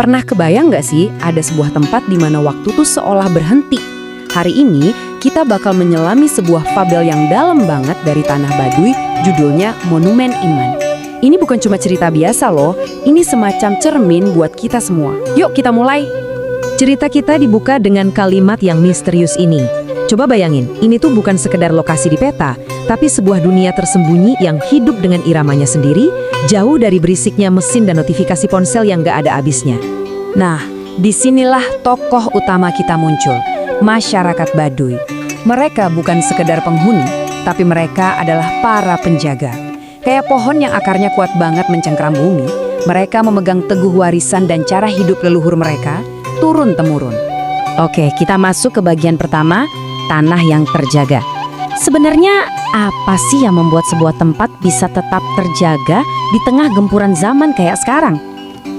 Pernah kebayang nggak sih ada sebuah tempat di mana waktu tuh seolah berhenti? Hari ini kita bakal menyelami sebuah fabel yang dalam banget dari Tanah Baduy, judulnya Monumen Iman. Ini bukan cuma cerita biasa loh, ini semacam cermin buat kita semua. Yuk kita mulai! Cerita kita dibuka dengan kalimat yang misterius ini. Coba bayangin, ini tuh bukan sekedar lokasi di peta, tapi sebuah dunia tersembunyi yang hidup dengan iramanya sendiri, jauh dari berisiknya mesin dan notifikasi ponsel yang gak ada habisnya. Nah, disinilah tokoh utama kita muncul, masyarakat Baduy. Mereka bukan sekedar penghuni, tapi mereka adalah para penjaga. Kayak pohon yang akarnya kuat banget mencengkram bumi, mereka memegang teguh warisan dan cara hidup leluhur mereka, turun-temurun. Oke, kita masuk ke bagian pertama, tanah yang terjaga. Sebenarnya apa sih yang membuat sebuah tempat bisa tetap terjaga di tengah gempuran zaman kayak sekarang?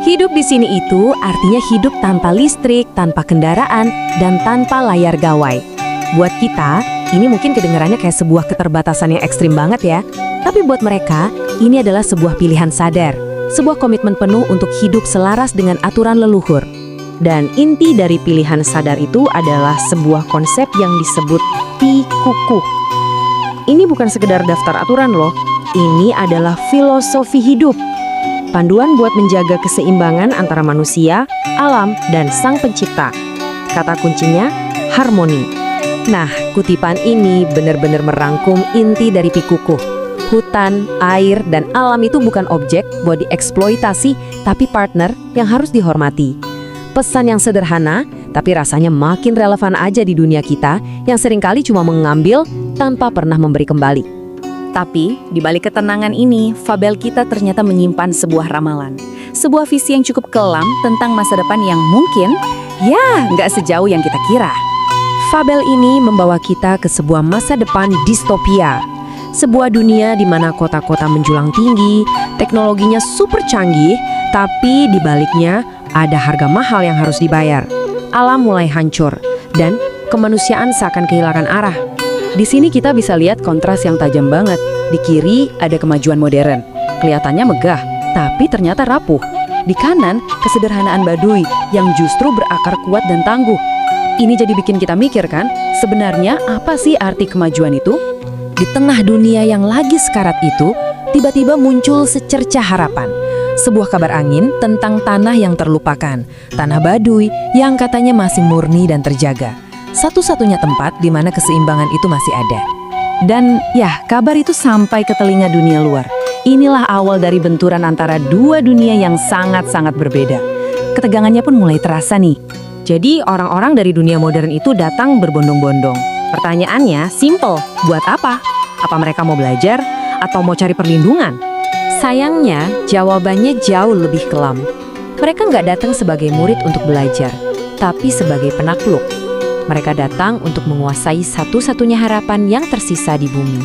Hidup di sini itu artinya hidup tanpa listrik, tanpa kendaraan, dan tanpa layar gawai. Buat kita, ini mungkin kedengarannya kayak sebuah keterbatasan yang ekstrim banget ya. Tapi buat mereka, ini adalah sebuah pilihan sadar, sebuah komitmen penuh untuk hidup selaras dengan aturan leluhur. Dan inti dari pilihan sadar itu adalah sebuah konsep yang disebut Pikukuh. Ini bukan sekedar daftar aturan loh, ini adalah filosofi hidup. Panduan buat menjaga keseimbangan antara manusia, alam, dan sang pencipta. Kata kuncinya, harmoni. Nah, kutipan ini benar-benar merangkum inti dari Pikukuh. Hutan, air, dan alam itu bukan objek buat dieksploitasi, tapi partner yang harus dihormati. Pesan yang sederhana, tapi rasanya makin relevan aja di dunia kita yang seringkali cuma mengambil tanpa pernah memberi kembali. Tapi, di balik ketenangan ini, fabel kita ternyata menyimpan sebuah ramalan. Sebuah visi yang cukup kelam tentang masa depan yang mungkin, ya nggak sejauh yang kita kira. Fabel ini membawa kita ke sebuah masa depan distopia. Sebuah dunia di mana kota-kota menjulang tinggi, teknologinya super canggih, tapi di baliknya ada harga mahal yang harus dibayar. Alam mulai hancur, dan kemanusiaan seakan kehilangan arah. Di sini kita bisa lihat kontras yang tajam banget. Di kiri ada kemajuan modern, kelihatannya megah, tapi ternyata rapuh. Di kanan, kesederhanaan Baduy yang justru berakar kuat dan tangguh. Ini jadi bikin kita mikir kan, sebenarnya apa sih arti kemajuan itu? Di tengah dunia yang lagi sekarat itu, tiba-tiba muncul secercah harapan. Sebuah kabar angin tentang tanah yang terlupakan, tanah Baduy yang katanya masih murni dan terjaga. Satu-satunya tempat di mana keseimbangan itu masih ada. Dan ya, kabar itu sampai ke telinga dunia luar. Inilah awal dari benturan antara dua dunia yang sangat-sangat berbeda. Ketegangannya pun mulai terasa nih. Jadi orang-orang dari dunia modern itu datang berbondong-bondong. Pertanyaannya simple, buat apa? Apa mereka mau belajar atau mau cari perlindungan? Sayangnya, jawabannya jauh lebih kelam. Mereka nggak datang sebagai murid untuk belajar, tapi sebagai penakluk. Mereka datang untuk menguasai satu-satunya harapan yang tersisa di bumi.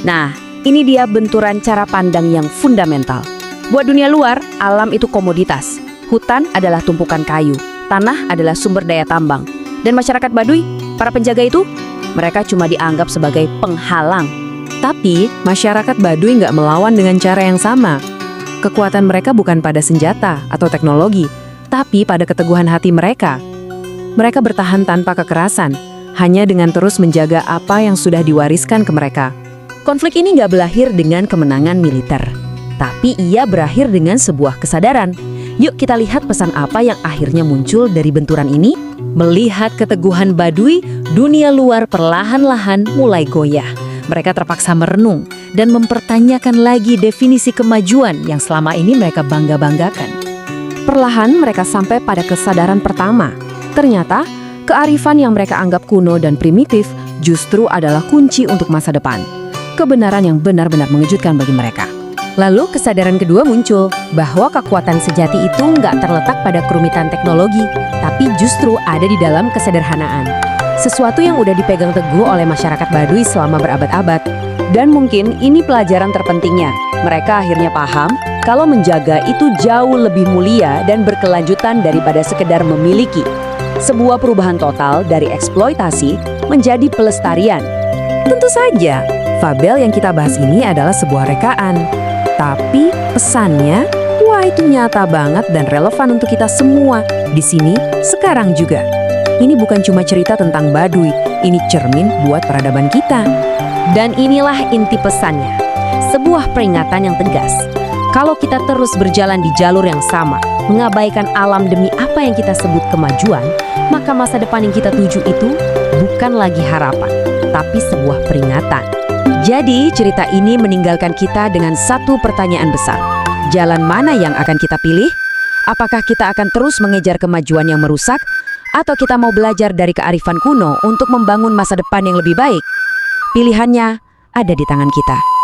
Nah, ini dia benturan cara pandang yang fundamental. Buat dunia luar, alam itu komoditas. Hutan adalah tumpukan kayu, tanah adalah sumber daya tambang. Dan masyarakat Baduy, para penjaga itu, mereka cuma dianggap sebagai penghalang. Tapi, masyarakat Baduy nggak melawan dengan cara yang sama. Kekuatan mereka bukan pada senjata atau teknologi, tapi pada keteguhan hati mereka. Mereka bertahan tanpa kekerasan, hanya dengan terus menjaga apa yang sudah diwariskan ke mereka. Konflik ini nggak berakhir dengan kemenangan militer, tapi ia berakhir dengan sebuah kesadaran. Yuk kita lihat pesan apa yang akhirnya muncul dari benturan ini. Melihat keteguhan Baduy, dunia luar perlahan-lahan mulai goyah. Mereka terpaksa merenung dan mempertanyakan lagi definisi kemajuan yang selama ini mereka bangga-banggakan. Perlahan mereka sampai pada kesadaran pertama. Ternyata, kearifan yang mereka anggap kuno dan primitif justru adalah kunci untuk masa depan. Kebenaran yang benar-benar mengejutkan bagi mereka. Lalu kesadaran kedua muncul, bahwa kekuatan sejati itu nggak terletak pada kerumitan teknologi, tapi justru ada di dalam kesederhanaan. Sesuatu yang udah dipegang teguh oleh masyarakat Baduy selama berabad-abad. Dan mungkin ini pelajaran terpentingnya. Mereka akhirnya paham kalau menjaga itu jauh lebih mulia dan berkelanjutan daripada sekedar memiliki. Sebuah perubahan total dari eksploitasi menjadi pelestarian. Tentu saja, fabel yang kita bahas ini adalah sebuah rekaan. Tapi pesannya Wah, itu nyata banget dan relevan untuk kita semua. Di sini, sekarang juga. Ini bukan cuma cerita tentang Baduy, ini cermin buat peradaban kita. Dan inilah inti pesannya. Sebuah peringatan yang tegas. Kalau kita terus berjalan di jalur yang sama, mengabaikan alam demi apa yang kita sebut kemajuan, maka masa depan yang kita tuju itu bukan lagi harapan, tapi sebuah peringatan. Jadi, cerita ini meninggalkan kita dengan satu pertanyaan besar. Jalan mana yang akan kita pilih? Apakah kita akan terus mengejar kemajuan yang merusak? Atau kita mau belajar dari kearifan kuno untuk membangun masa depan yang lebih baik? Pilihannya ada di tangan kita.